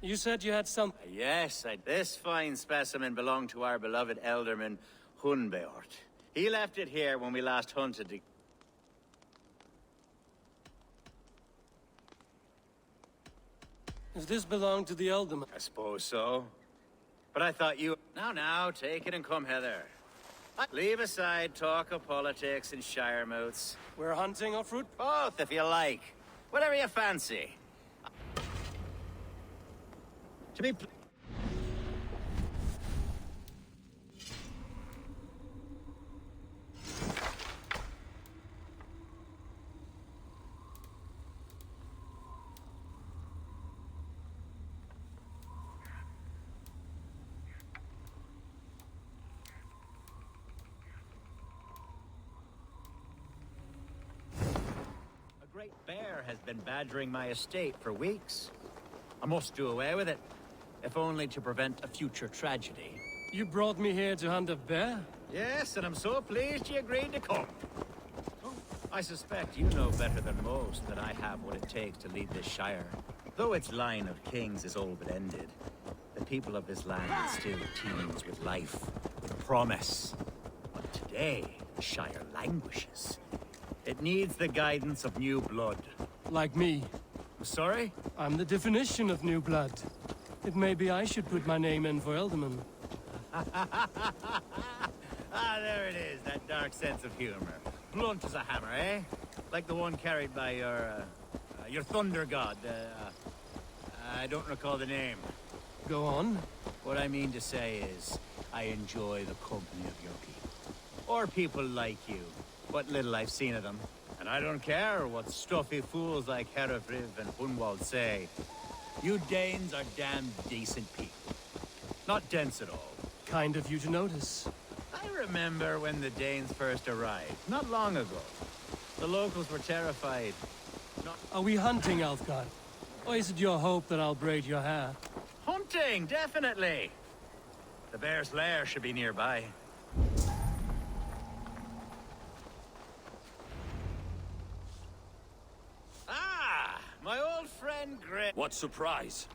You said you had some... Yes, this fine specimen belonged to our beloved elderman, Hunbeort. He left it here when we last hunted the... Does this belong to the Elderman? I suppose so. But I thought you... Now, take it and come hither. Leave aside talk of politics and shire moots. We're hunting or fruit? Both, if you like. Whatever you fancy. To be... A great bear has been badgering my estate for weeks. I must do away with it, if only to prevent a future tragedy. You brought me here to hunt a bear? Yes, and I'm so pleased you agreed to come. I suspect you know better than most that I have what it takes to lead this shire. Though its line of kings is all but ended, the people of this land still teems with life, with promise. But today, the shire languishes. It needs the guidance of new blood. Like me. Sorry? I'm the definition of new blood. It may be I should put my name in for Elderman. There it is, that dark sense of humor. Blunt as a hammer, eh? Like the one carried by your thunder god. I don't recall the name. Go on. What I mean to say is, I enjoy the company of your people. Or people like you. What little I've seen of them. And I don't care what stuffy fools like Herefriv and Hunwald say. You Danes are damn decent people. Not dense at all. Kind of you to notice. I remember when the Danes first arrived, not long ago. The locals were terrified. Are we hunting, Alfgard? Or is it your hope that I'll braid your hair? Hunting, definitely! The bear's lair should be nearby. Ah! My old friend Grim. What surprise!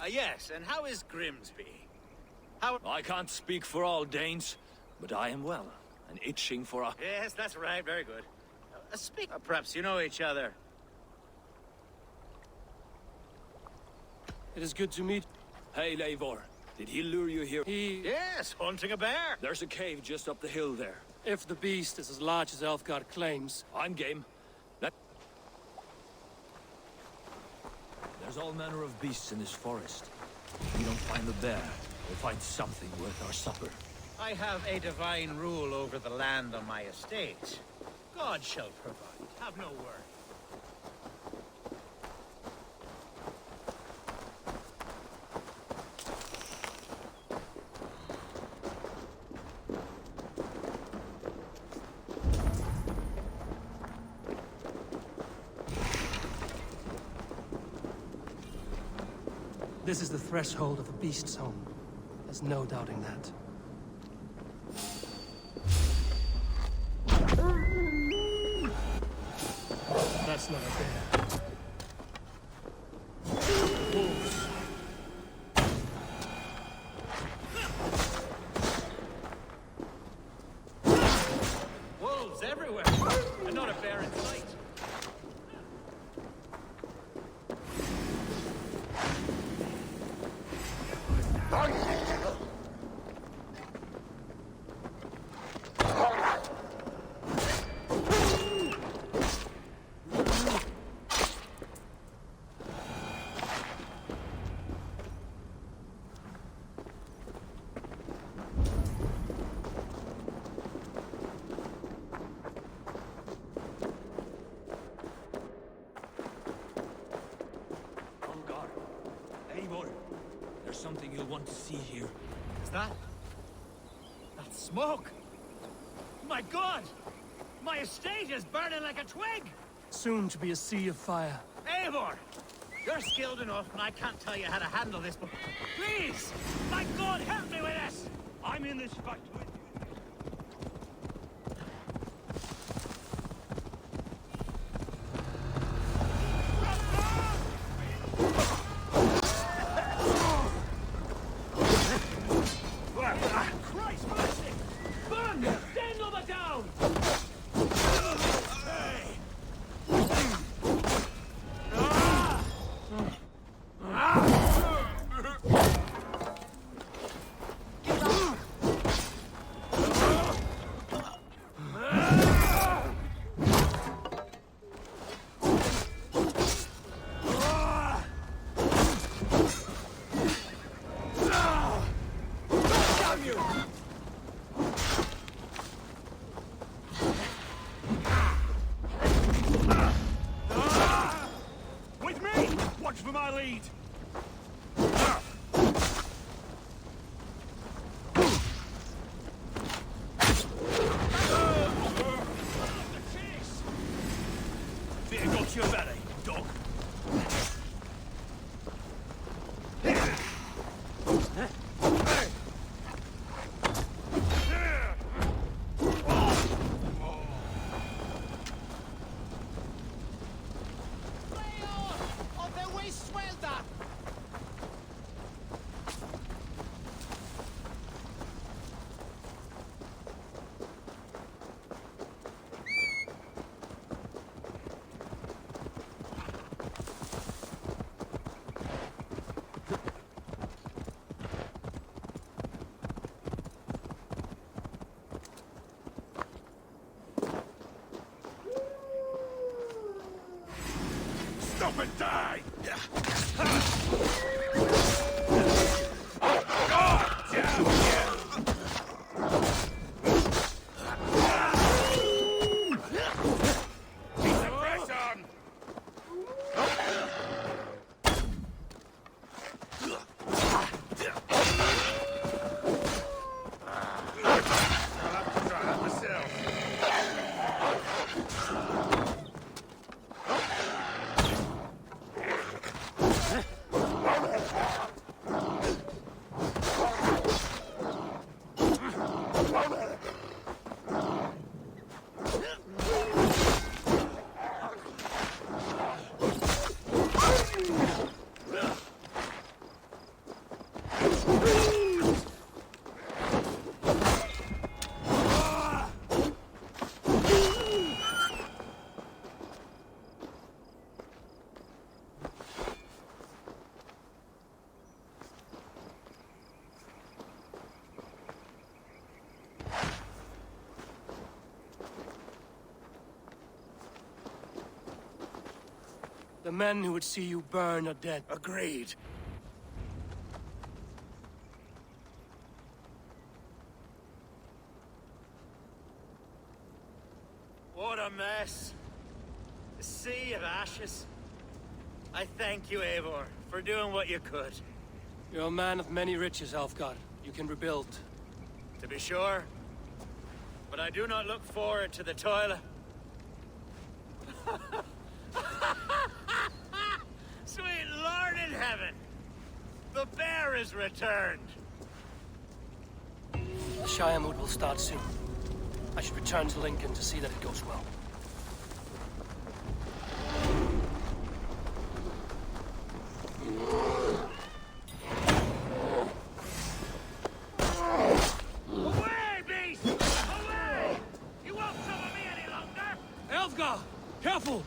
Yes, and how is Grimsby? I can't speak for all Danes, but I am well, and itching for a... Yes, that's right, very good. Perhaps you know each other. It is good to meet... Hey, Eivor, did he lure you here? Yes, hunting a bear! There's a cave just up the hill there. If the beast is as large as Elfgard claims... I'm game. There's all manner of beasts in this forest. If we don't find the bear, we'll find something worth our supper. I have a divine rule over the land on my estate. God shall provide. Have no word. This is the threshold of a beast's home. There's no doubting that. That's not a bear. Wolves. Wolves everywhere! And not a bear in sight. Eivor, there's something you'll want to see here. Is that smoke? My God! My estate is burning like a twig! Soon to be a sea of fire. Eivor! You're skilled enough, and I can't tell you how to handle this, but please! My God, help me with this! I'm in this fight with you. Watch for my lead! Better got your belly, dog. Stop and die! God damn you! Keep the press on! I'll have to try that myself. The men who would see you burn are dead. Agreed. What a mess. A sea of ashes. I thank you, Eivor, for doing what you could. You're a man of many riches, Alfgar. You can rebuild. To be sure. But I do not look forward to the toil. Sweet Lord in heaven! The bear is returned! The Shire mood will start soon. I should return to Lincoln to see that it goes well. Away, beast! Away! You won't trouble me any longer! Elfgar! Careful!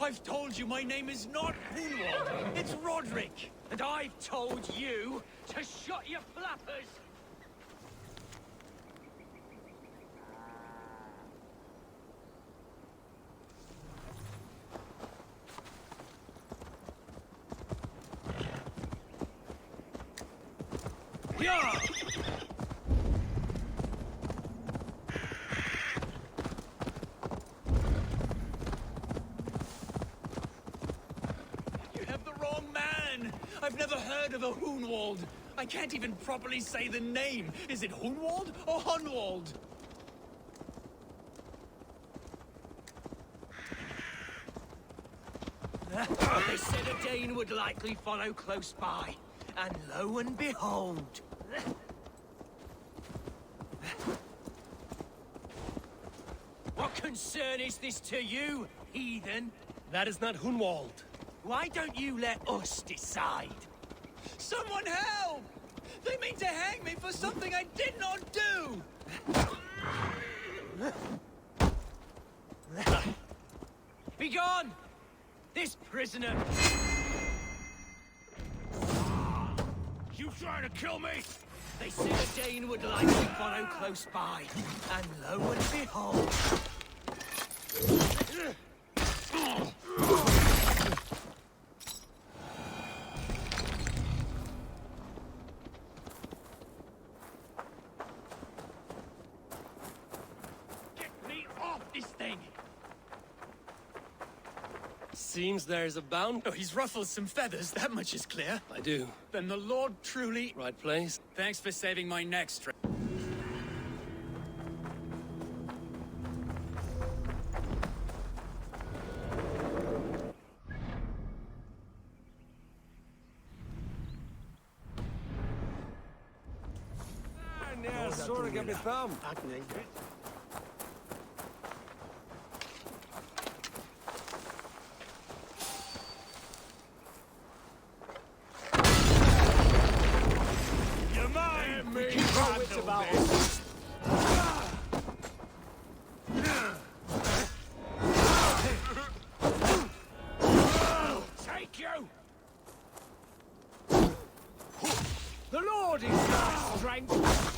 I've told you my name is not Hunwald. It's Roderick. And I've told you to shut your flappers. Yeah! I've never heard of a Hunwald. I can't even properly say the name. Is it Hunwald or Hunwald? They said a Dane would likely follow close by. And lo and behold. What concern is this to you, heathen? That is not Hunwald. Why don't you let us decide? Someone help! They mean to hang me for something I did not do! Be gone! This prisoner... You trying to kill me? They said a Dane would likely follow close by. And lo and behold... Seems there's a bound. Oh, he's ruffled some feathers, that much is clear. I do. Then the Lord truly... Right place. Thanks for saving my neck, Sorry, get me thumb. You're mine! Keep your wits about. Take you! The Lord is my strength!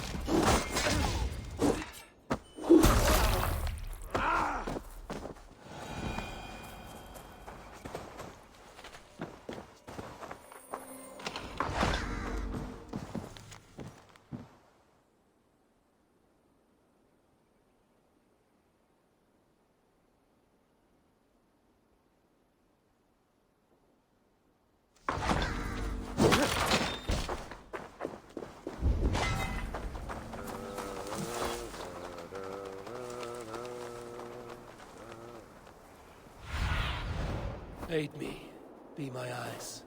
Aid me. Be my eyes.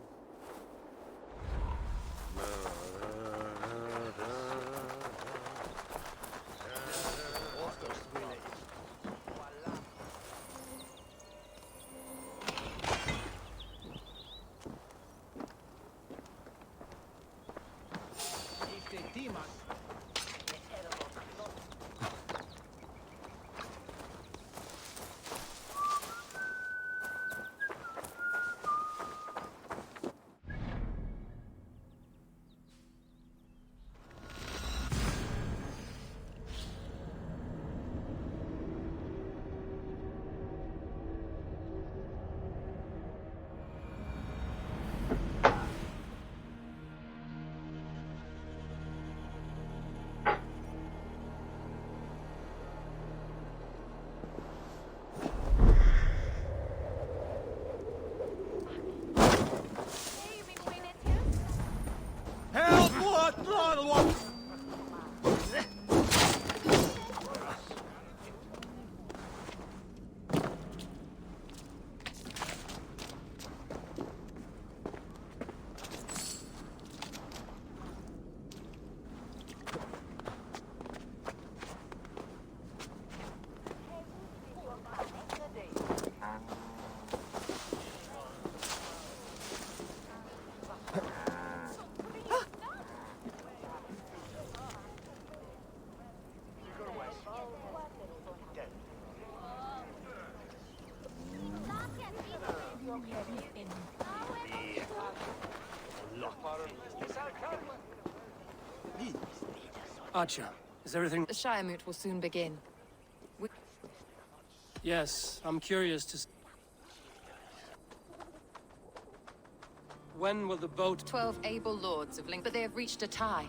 Acha, is everything... The Shire Moot will soon begin. Yes, I'm curious to... When will the boat... 12 able lords of Link, but they have reached a tie.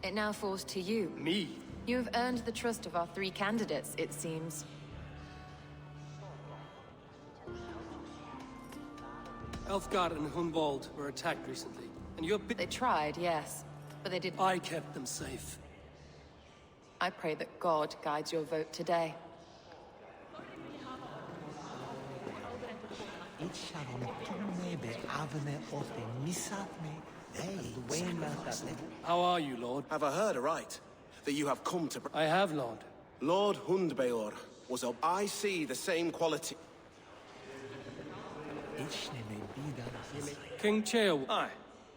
It now falls to you. Me? You have earned the trust of our 3 candidates, it seems. Elfgard and Hunwald were attacked recently, and you're... They tried, yes, but they didn't. I kept them safe. I pray that God guides your vote today. How are you, Lord? Have I heard aright? That you have come to... I have, Lord. Lord Hundbeor was up. I see the same quality. King Cheo... Aye.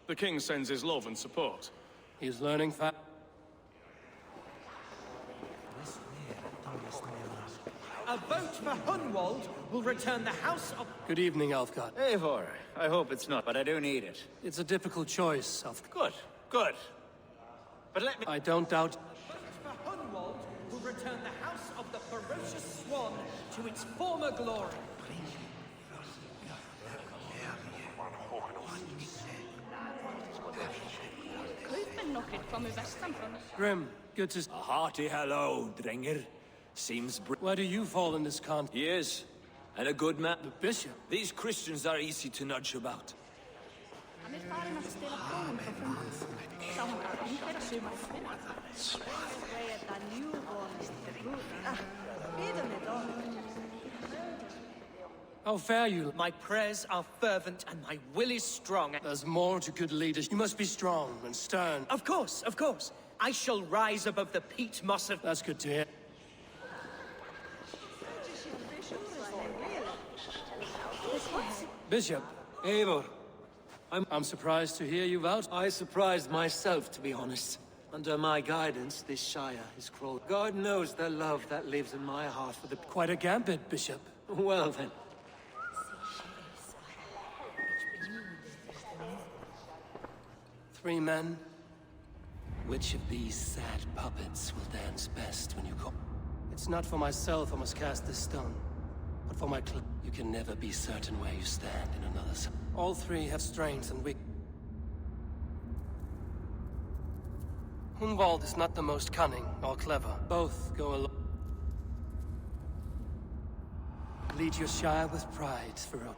The king sends his love and support. He's learning fast. A vote for Hunwald will return the House of... Good evening, Elfgard. Eivor, I hope it's not, but I do need it. It's a difficult choice, Elfgard. Good, good. But let me... I don't doubt... Vote for Hunwald will return the House of the Ferocious Swan to its former glory. Grim, good to... A hearty hello, Drenger. Seems Where do you fall in this con... He is. And a good man. The bishop? These Christians are easy to nudge about. How fare you? My prayers are fervent and my will is strong. There's more to good leaders. You must be strong and stern. Of course, of course. I shall rise above the peat moss of... That's good to hear. Bishop, Eivor, I'm surprised to hear you've out. I surprised myself, to be honest. Under my guidance, this Shire is crawled. God knows the love that lives in my heart for the... Quite a gambit, Bishop. Well then. Three men. Which of these sad puppets will dance best when you call? It's not for myself I must cast this stone, but for my You can never be certain where you stand in another's. All 3 have strengths and weak. Hunwald is not the most cunning or clever. Both go along. Lead your Shire with pride, Farouk.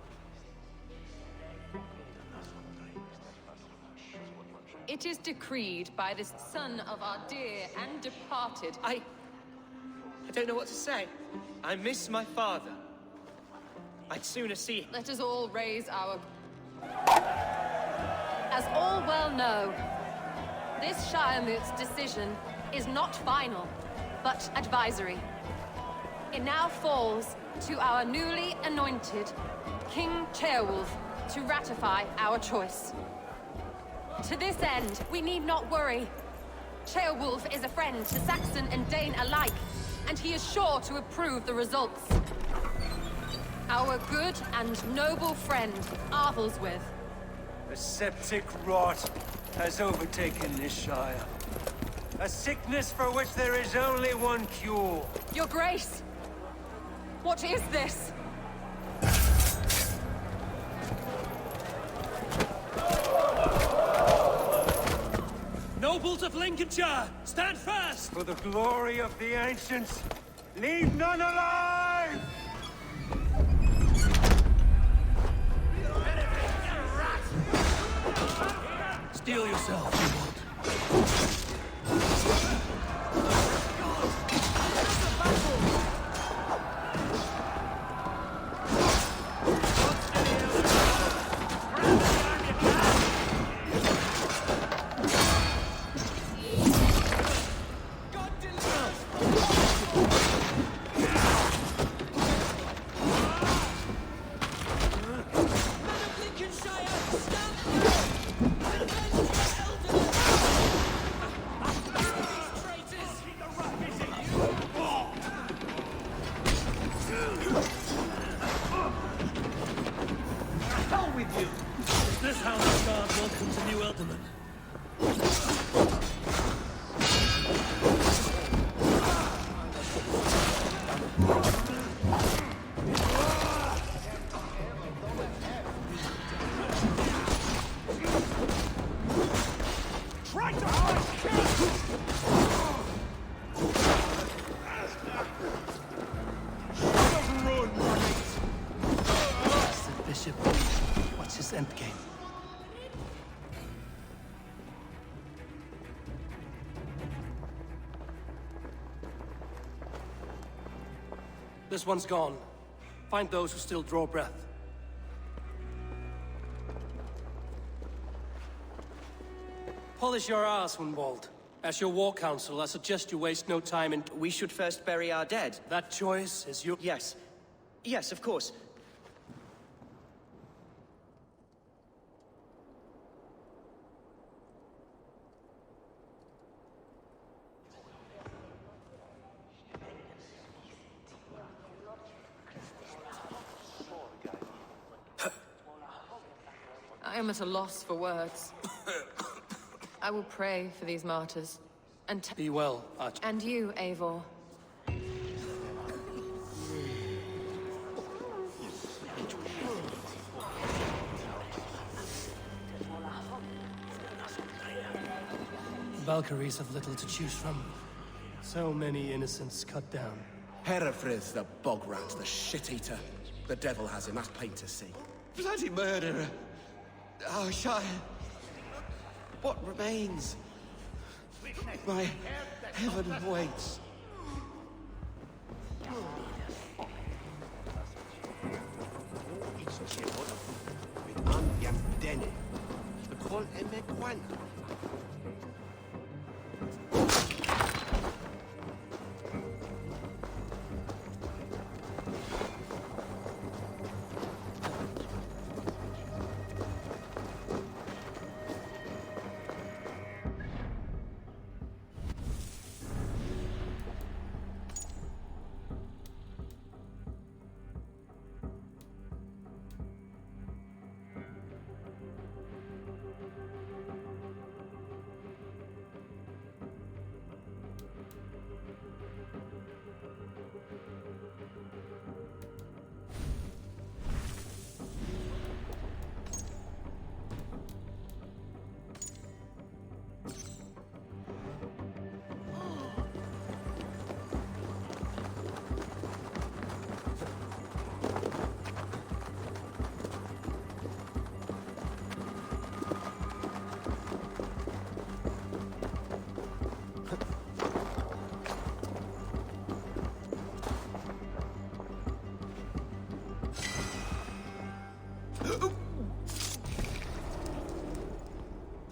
It is decreed by this son of our dear and departed... I don't know what to say. I miss my father. I'd sooner see... Let us all raise our... As all well know, this Shire Moot's decision is not final, but advisory. It now falls to our newly anointed King Ceolwulf to ratify our choice. To this end, we need not worry. Ceolwulf is a friend to Saxon and Dane alike, and he is sure to approve the results. Our good and noble friend, Arthelswith. The septic rot has overtaken this Shire. A sickness for which there is only one cure. Your Grace! What is this? Nobles of Lincolnshire, stand fast! For the glory of the ancients, leave none alive! Steel yourself, you want. This one's gone. Find those who still draw breath. Polish your ass, Hunwald. As your war council, I suggest you waste no time in... We should first bury our dead. That choice is your... Yes. Yes, of course. I am at a loss for words. I will pray for these martyrs. And Be well, Arch. and you, Eivor. Valkyries have little to choose from. So many innocents cut down. Herefrith, the bog rat, the shit-eater. The devil has him, that's plain to see. Bloody murderer! Oh, Shire! What remains? My heaven waits.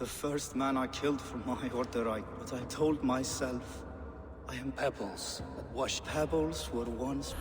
The first man I killed for my order, but I told myself, I am Pebbles that wash... pebbles were once...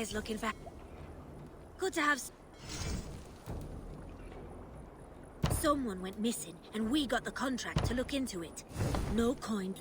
always looking for... Good to have... Someone went missing, and we got the contract to look into it. No coin.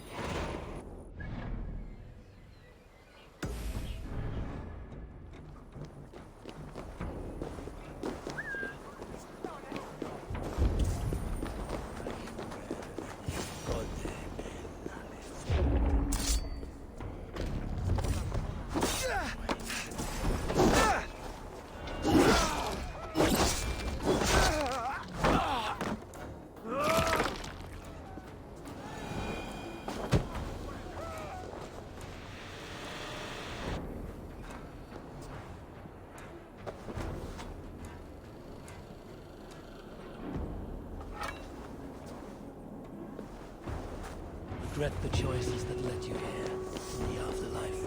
Regret the choices that led you here in the afterlife.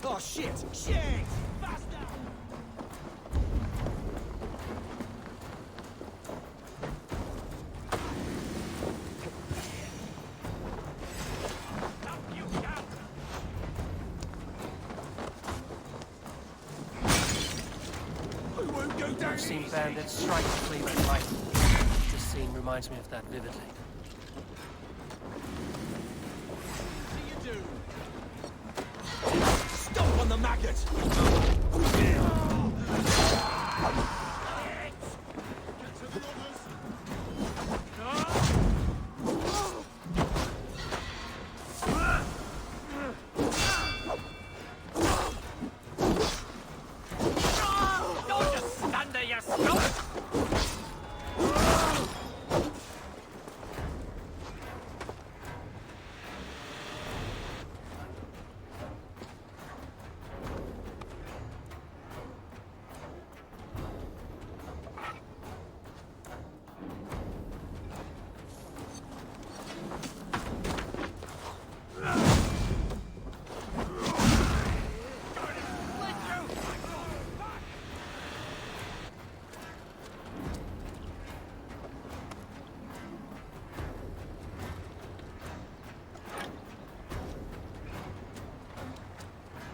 Oh shit! Shit! Faster! I've seen bandits strike free at light. This scene reminds me of that vividly. Stop on the maggot! Don't just stand there, you scum!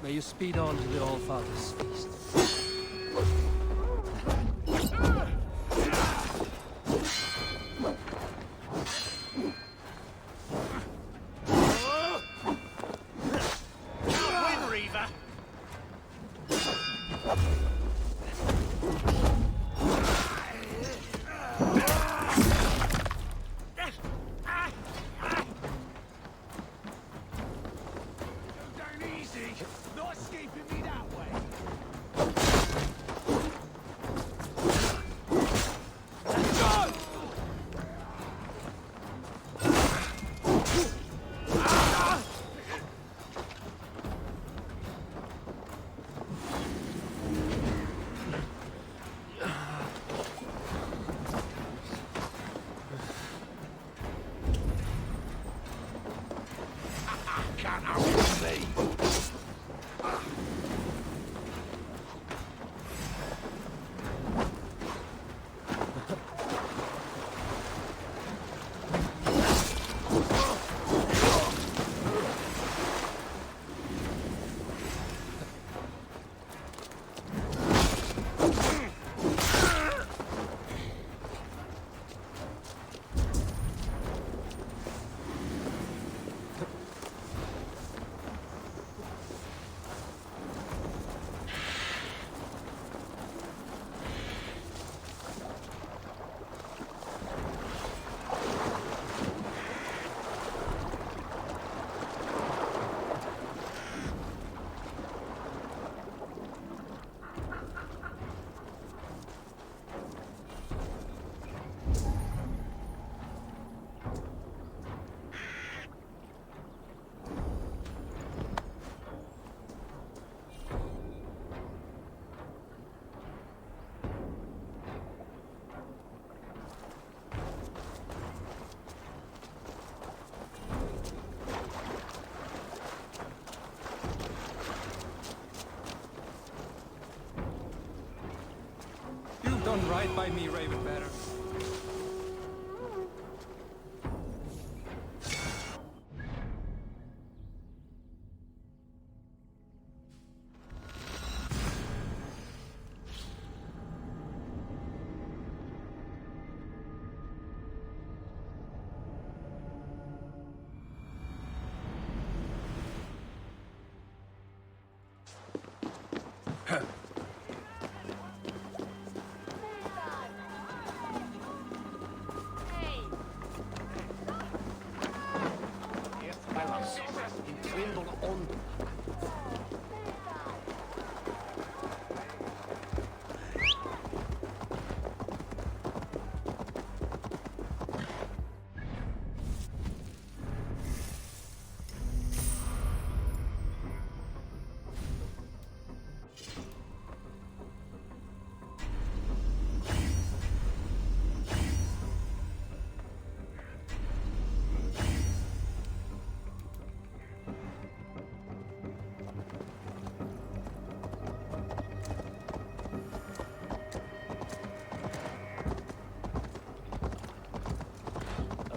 May you speed on to the All-Father's feast. You've done right by me, Ravenbearer.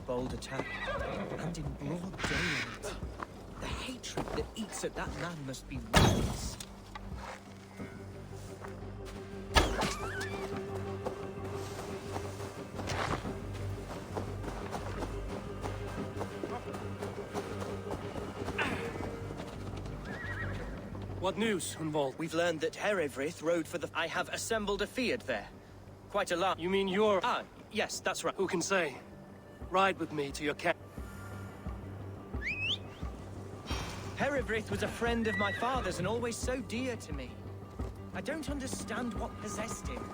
Bold attack, and in broad daylight. The hatred that eats at that man must be ruthless. What news, Hunvald? We've learned that Herewrith rode for the... I have assembled a field there. Quite a lot. You mean you're... Ah, yes, that's right. Who can say? Ride with me to your camp. Herewrith was a friend of my father's and always so dear to me. I don't understand what possessed him.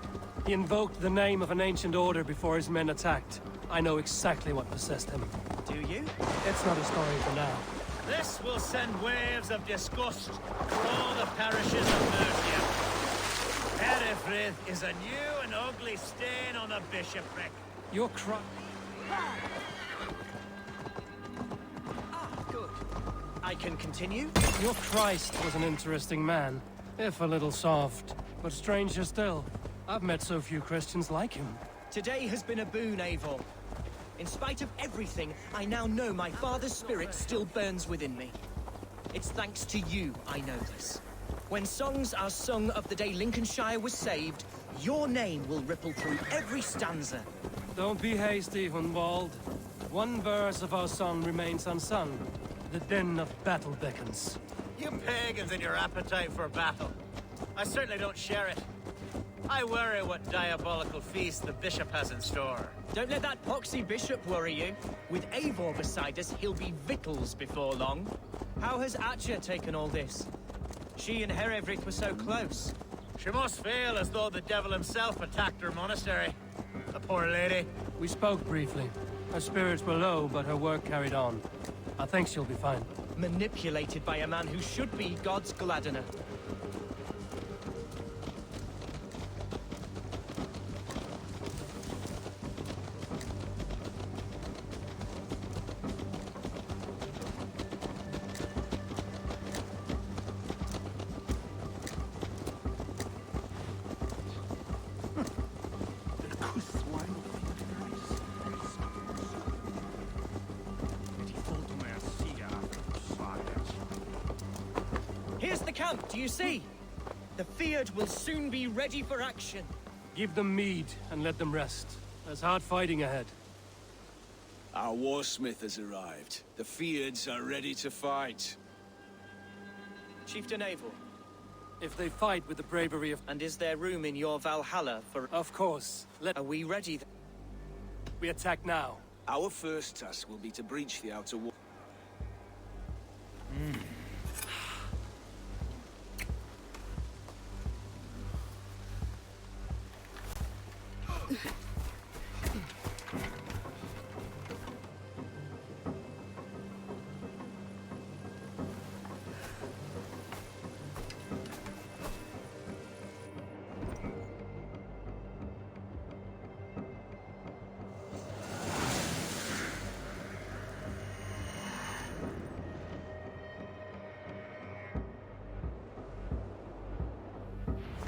He invoked the name of an ancient order before his men attacked. I know exactly what possessed him. Do you? It's not a story for now. This will send waves of disgust through all the parishes of Mercia. Herewrith is a new and ugly stain on the bishopric. Your cry... Good. I can continue? Your Christ was an interesting man, if a little soft. But stranger still, I've met so few Christians like him. Today has been a boon, Eivor. In spite of everything, I now know my father's spirit still burns within me. It's thanks to you I know this. When songs are sung of the day Lincolnshire was saved, your name will ripple through every stanza. Don't be hasty, Hunwald. One verse of our song remains unsung. The din of battle beckons. You pagans and your appetite for battle. I certainly don't share it. I worry what diabolical feast the bishop has in store. Don't let that poxy bishop worry you. With Eivor beside us, he'll be victuals before long. How has Atcha taken all this? She and Herevrik were so close. She must feel as though the devil himself attacked her monastery. The poor lady. We spoke briefly. Her spirits were low, but her work carried on. I think she'll be fine. Manipulated by a man who should be God's gladdener. Here's the camp, do you see? The Fyrd will soon be ready for action. Give them mead and let them rest. There's hard fighting ahead. Our warsmith has arrived. The Fyrds are ready to fight. Chieftain Eivor. If they fight with the bravery of... And is there room in your Valhalla for... Of course. Are we ready? We attack now. Our first task will be to breach the outer wall.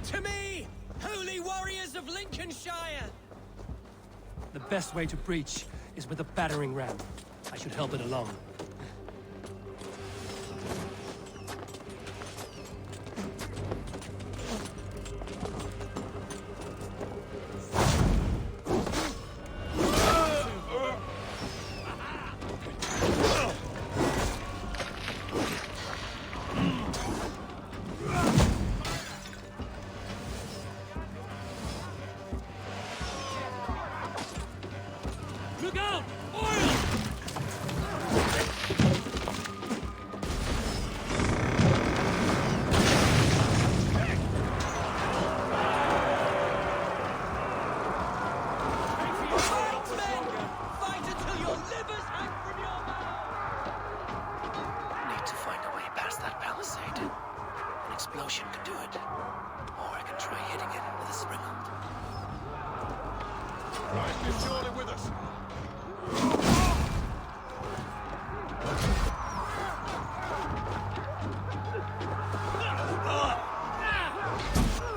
To me, holy warriors of Lincolnshire! The best way to breach is with a battering ram. I should help it along. Look out! Oil! Fight until your livers hang from your mouth! Need to find a way past that palisade. An explosion could do it. Or I can try hitting it with a springle. Right, you're surely with us.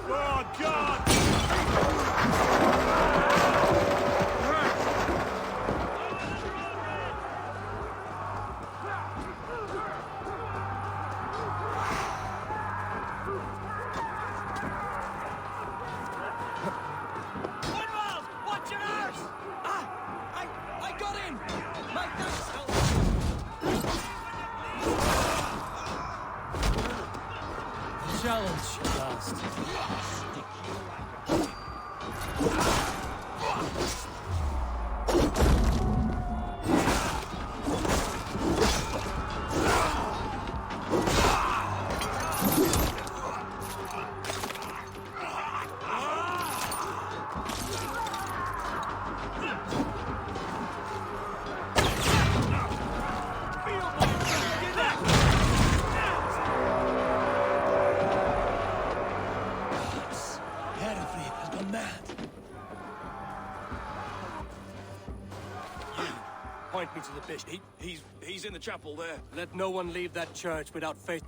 Oh, God! Hunwald, watch your arse! I got him! My thanks, help! Challenge at last. Herevrik has gone mad. Point me to the bishop. He's in the chapel there. Let no one leave that church without faith.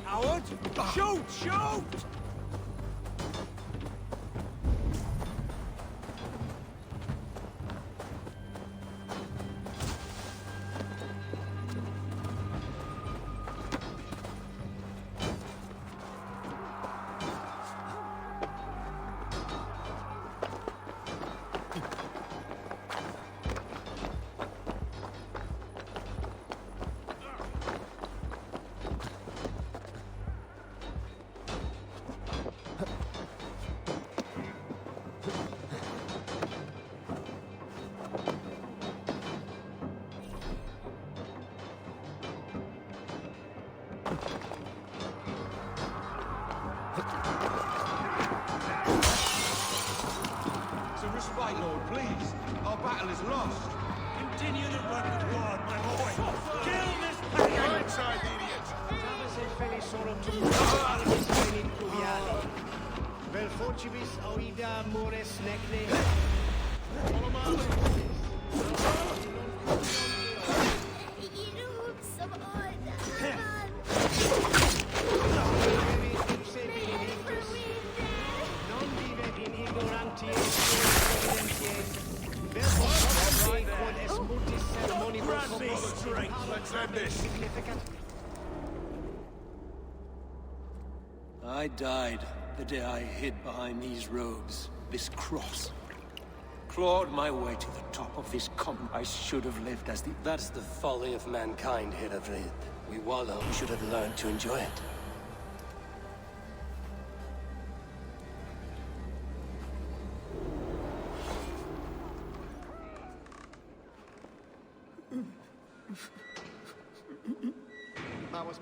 Coward! Shoot! Shoot! White Lord, please. Our battle is lost. Continue the work of God, my boy. Kill this pagan! Get inside, the idiot! Follow my lead. Let's end this. I died the day I hid behind these robes, this cross. Clawed my way to the top of this common. I should have lived as the... That's the folly of mankind, Herevrid. We wallow. We should have learned to enjoy it. That was...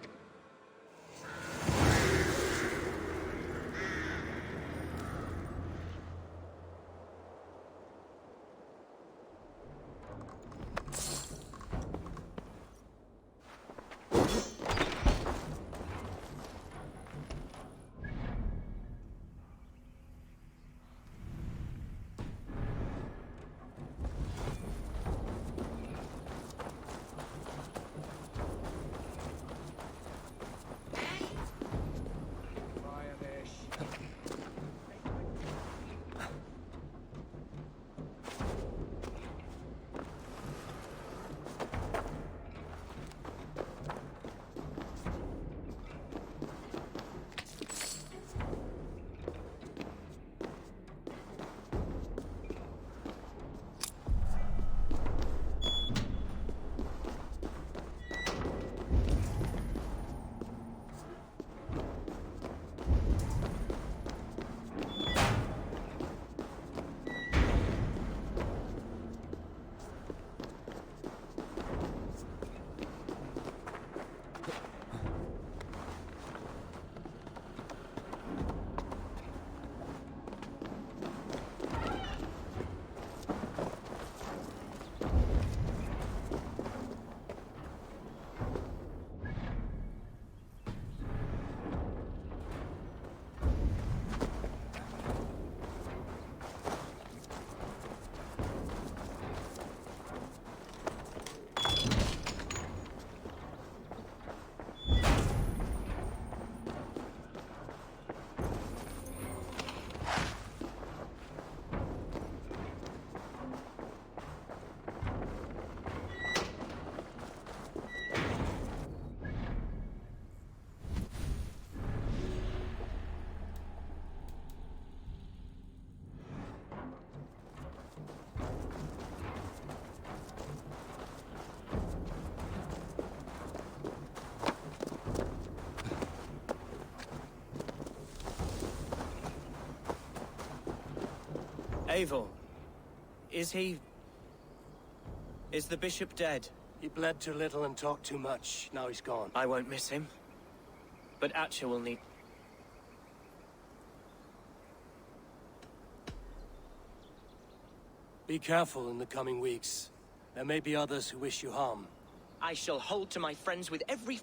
Eivor, is he... Is the bishop dead? He bled too little and talked too much. Now he's gone. I won't miss him. But Atcha will need... Be careful in the coming weeks. There may be others who wish you harm. I shall hold to my friends with every...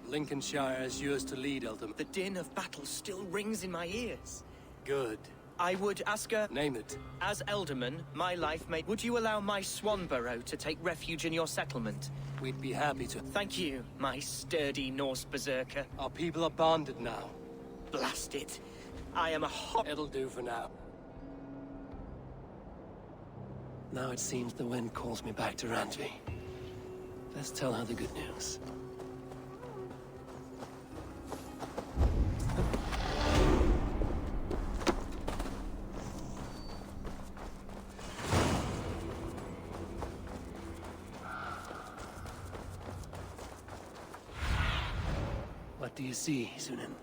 Lincolnshire is yours to lead, Eldam. The din of battle still rings in my ears. Good. I would ask her... Name it. As Elderman, my life mate, would you allow my Swanborough to take refuge in your settlement? We'd be happy to. Thank you, my sturdy Norse berserker. Our people are bonded now. Blast it. I am a hot... It'll do for now. Now it seems the wind calls me back to Randvi. Let's tell her the good news. What do you see, Sunan?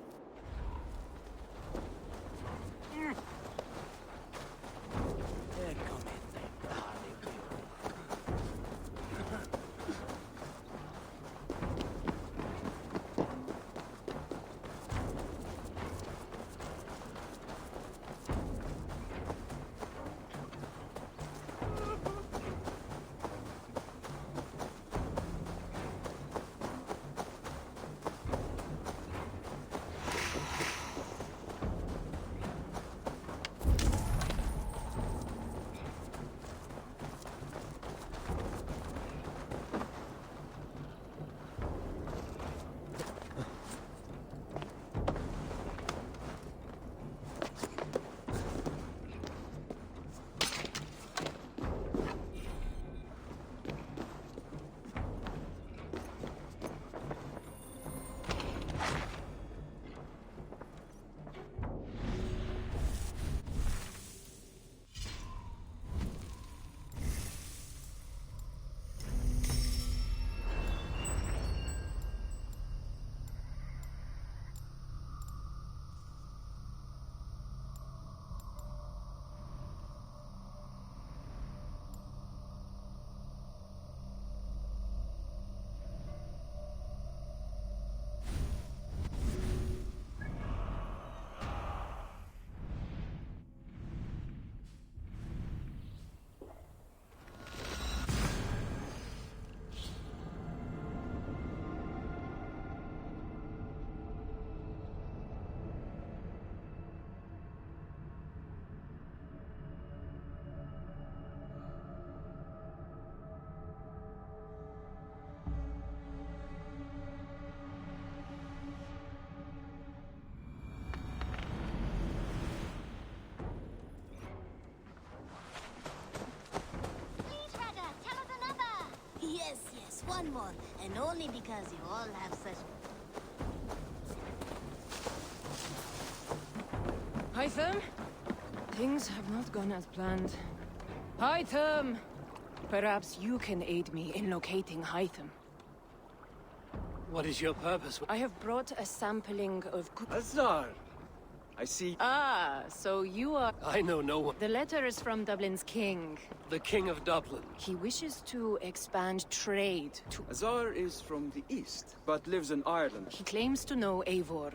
one more, and only because you all have such... Hytham? Things have not gone as planned. Hytham! Perhaps you can aid me in locating Hytham. What is your purpose? I have brought a sampling of... Azar! I see. Ah, so you are... I know no one. The letter is from Dublin's king. The King of Dublin. He wishes to expand trade to... Azar is from the east, but lives in Ireland. He claims to know Eivor.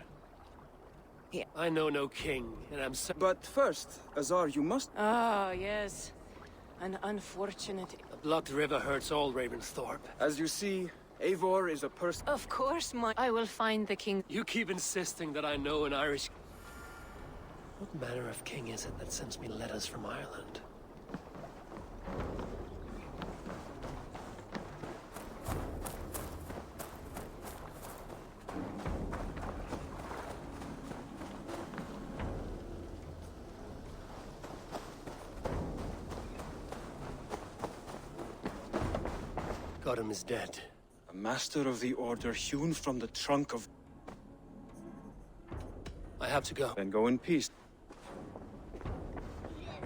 I know no king, and I'm so... But first, Azar, you must... Ah, yes. An unfortunate... The blocked river hurts all Ravensthorpe. As you see, Eivor is a person... Of course, I will find the king. You keep insisting that I know an Irish... What manner of king is it that sends me letters from Ireland? Godham is dead. A master of the order hewn from the trunk of... I have to go. Then go in peace. Yes,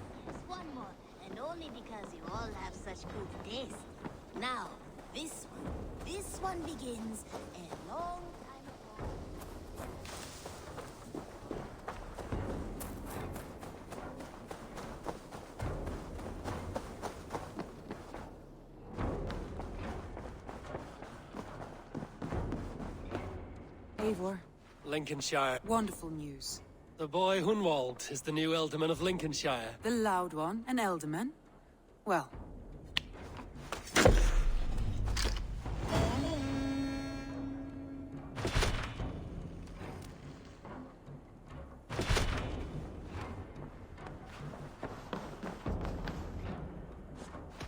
one more, and only because you all have such good taste. Now, this one begins a long time ago. Eivor. Lincolnshire. Wonderful news. The boy Hunwald is the new Ealdorman of Lincolnshire. The loud one, an Ealdorman? Well.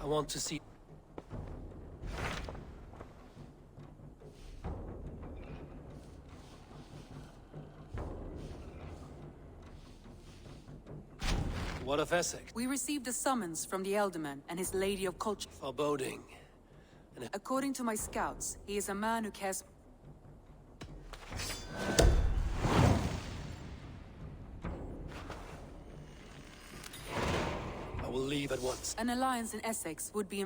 I want to see... What of Essex? We received a summons from the Ealdorman and his Lady of Culture. Foreboding. According to my scouts, he is a man who cares... I will leave at once. An alliance in Essex would be...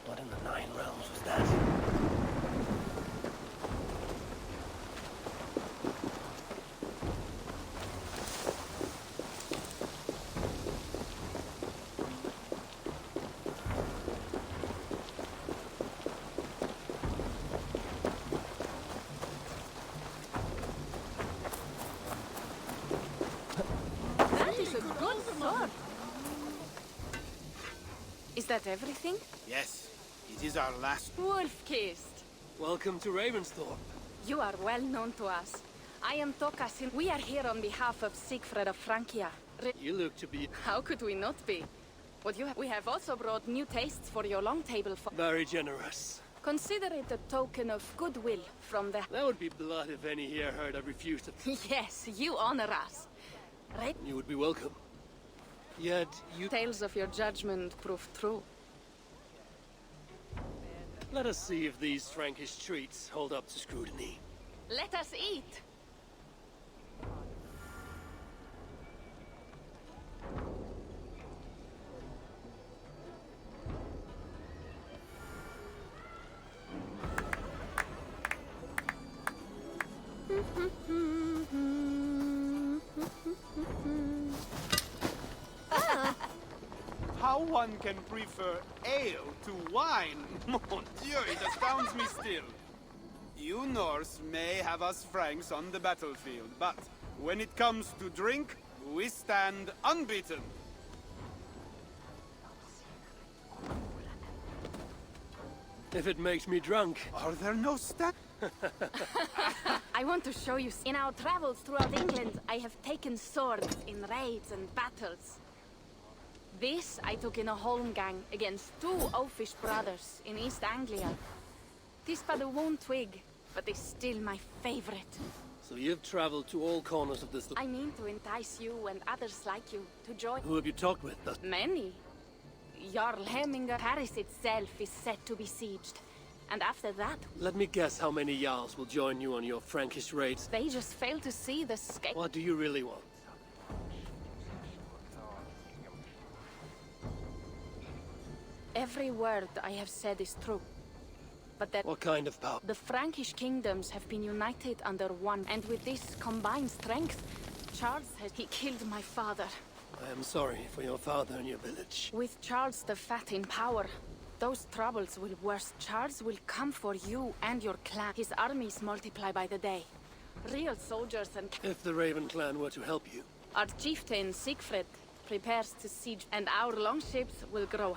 What in the Nine Realms was that? That is a good sword. Is that everything? Yes, it is our last. Wolf-kissed. Welcome to Ravensthorpe. You are well known to us. I am Tokasin. We are here on behalf of Siegfried of Francia. You look to be... How could we not be? We have also brought new tastes for your long table for... Very generous. Consider it a token of goodwill from the... That would be blood if any here heard I refused it. Yes, you honor us. Right? You would be welcome. Yet you... Tales of your judgment proved true. Let us see if these Frankish treats hold up to scrutiny. Let us eat! one can prefer ale to wine. Mon Dieu, it astounds me still. You Norse may have us Franks on the battlefield, but when it comes to drink, we stand unbeaten. If it makes me drunk. Are there no I want to show you. In our travels throughout England, I have taken swords in raids and battles. This I took in a holmgang against 2 oafish brothers in East Anglia. This but a won't twig, but is still my favorite. So you've traveled to all corners of this... I mean to entice you and others like you to join... Who have you talked with? Many. Jarl Hemminger. Paris itself is set to be sieged. And after that... Let me guess how many Jarls will join you on your Frankish raids. They just fail to see the scale. What do you really want? Every word I have said is true. But that... What kind of power? The Frankish kingdoms have been united under one, and with this combined strength, Charles has... He killed my father. I am sorry for your father and your village. With Charles the Fat in power, those troubles will worsen. Charles will come for you and your clan. His armies multiply by the day. Real soldiers and... If the Raven clan were to help you. Our chieftain, Siegfried, prepares to siege, and our longships will grow.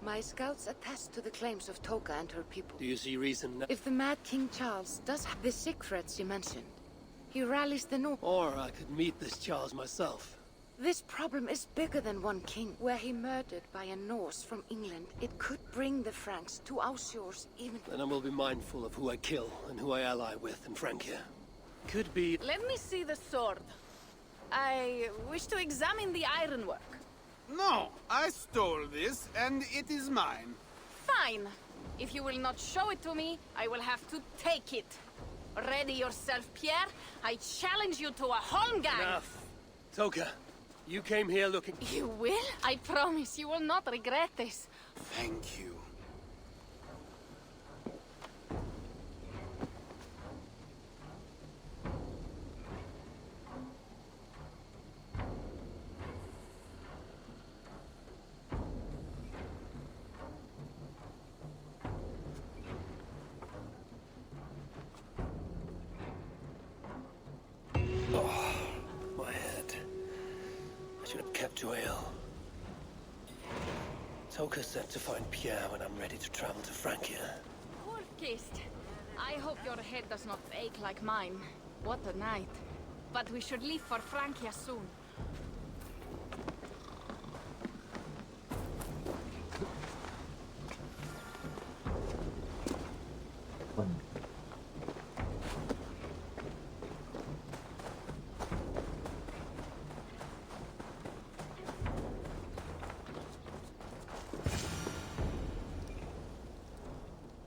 My scouts attest to the claims of Toka and her people. Do you see reason now? If the mad King Charles does have the Siegfrieds you mentioned, he rallies the North. Or I could meet this Charles myself. This problem is bigger than one king. Were he murdered by a Norse from England, it could bring the Franks to our shores even... Then I will be mindful of who I kill and who I ally with in Francia. Could be... Let me see the sword. I wish to examine the ironwork. No, I stole this, and it is mine. Fine. If you will not show it to me, I will have to take it. Ready yourself, Pierre. I challenge you to a holmgang. Enough. Toka, you came here looking... You will? I promise you will not regret this. Thank you. My head. I should have kept to ale. Toka said to find Pierre when I'm ready to travel to Francia. Poor Kist. I hope your head does not ache like mine. What a night. But we should leave for Francia soon.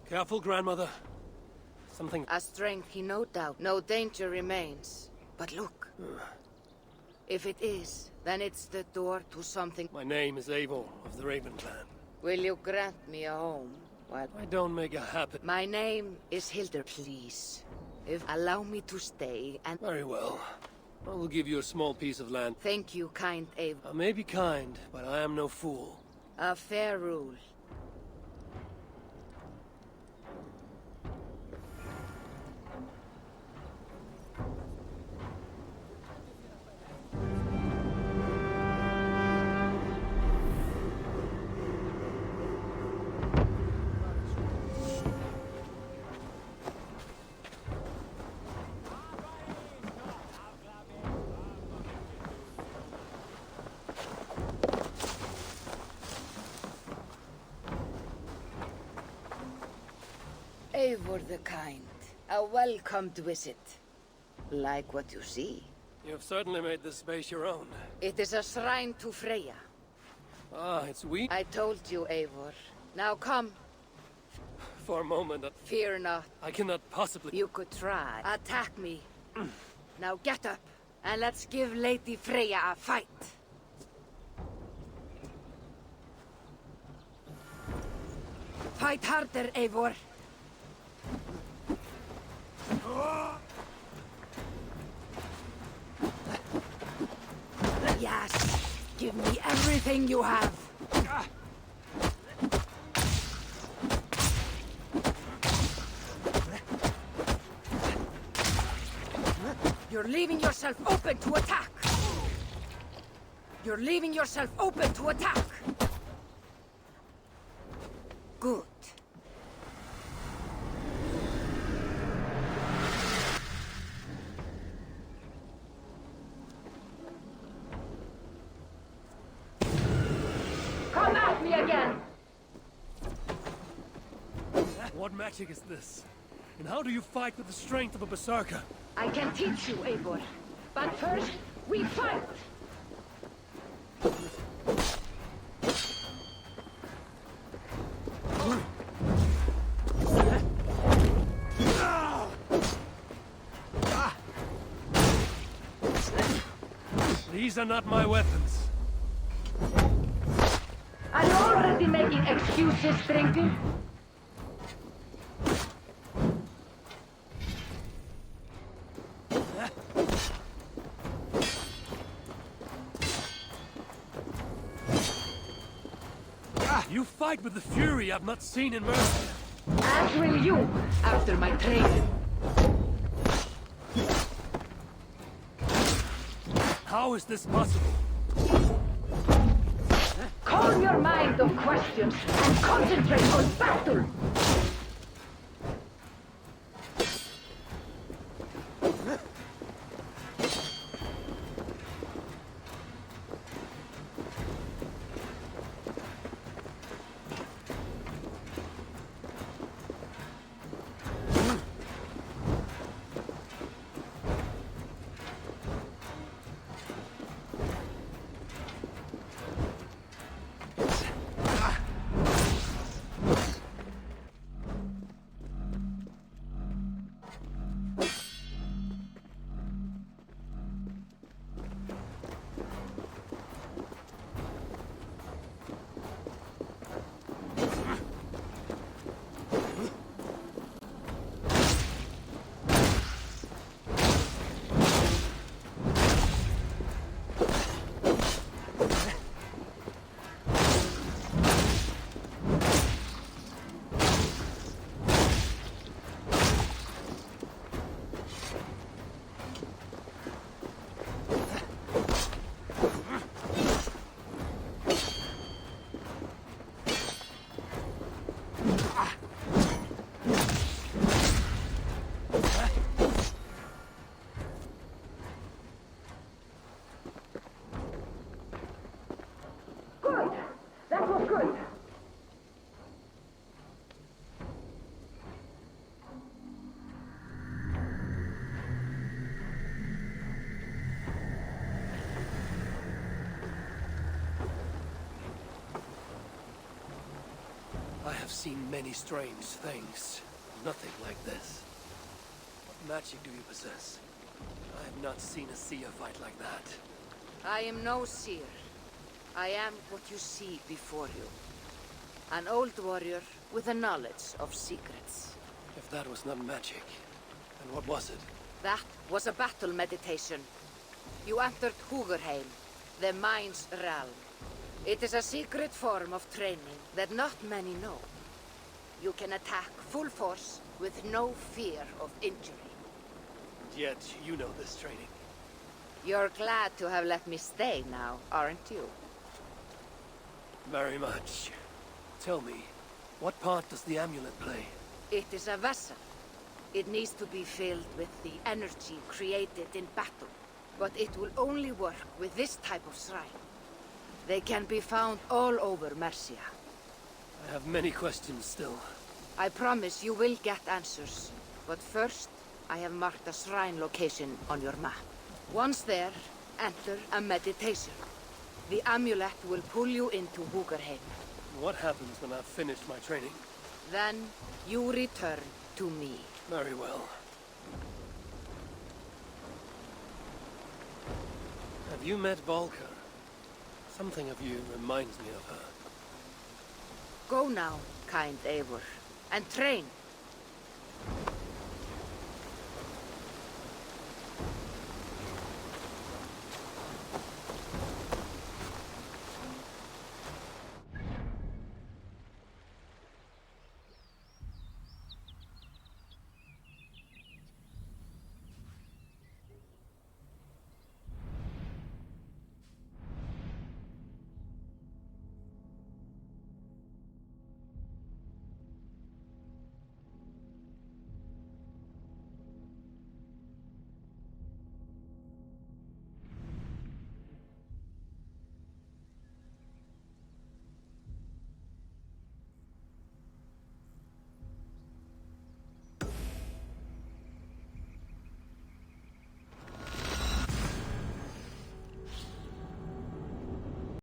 Careful, grandmother. Something... A strength he no doubt. No danger remains. But look. If it is, then it's the door to something... My name is Eivor of the Raven clan. Will you grant me a home? Well, I don't make a habit. My name is Hildur, please. If allow me to stay and... Very well. I will give you a small piece of land. Thank you, kind Eivor. I may be kind, but I am no fool. A fair rule. Eivor the kind. A welcomed visit. Like what you see. You have certainly made this space your own. It is a shrine to Freya. Ah, it's we? I told you, Eivor. Now come. For a moment... Fear not. I cannot possibly... You could try. Attack me. Now get up, and let's give Lady Freya a fight. Fight harder, Eivor. Give me everything you have. You're leaving yourself open to attack. You're leaving yourself open to attack. Good. Come at me again! What magic is this? And how do you fight with the strength of a berserker? I can teach you, Eivor. But first, we fight! These are not my weapons. Are you already making excuses, stranger? You fight with the fury I've not seen in Mercia. As will you, after my training. How is this possible? Calm your mind of questions and concentrate on battle! I have seen many strange things. Nothing like this. What magic do you possess? I have not seen a seer fight like that. I am no seer. I am what you see before you. An old warrior with a knowledge of secrets. If that was not magic, then what was it? That was a battle meditation. You entered Hugerheim, the mind's realm. It is a secret form of training that not many know. You can attack full force with no fear of injury. Yet you know this training. You're glad to have let me stay now, aren't you? Very much. Tell me, what part does the amulet play? It is a vessel. It needs to be filled with the energy created in battle. But it will only work with this type of shrine. They can be found all over Mercia. I have many questions still. I promise you will get answers. But first, I have marked a shrine location on your map. Once there, enter a meditation. The amulet will pull you into Hugerheim. What happens when I've finished my training? Then, you return to me. Very well. Have you met Volker? Something of you reminds me of her. Go now, kind Eivor, and train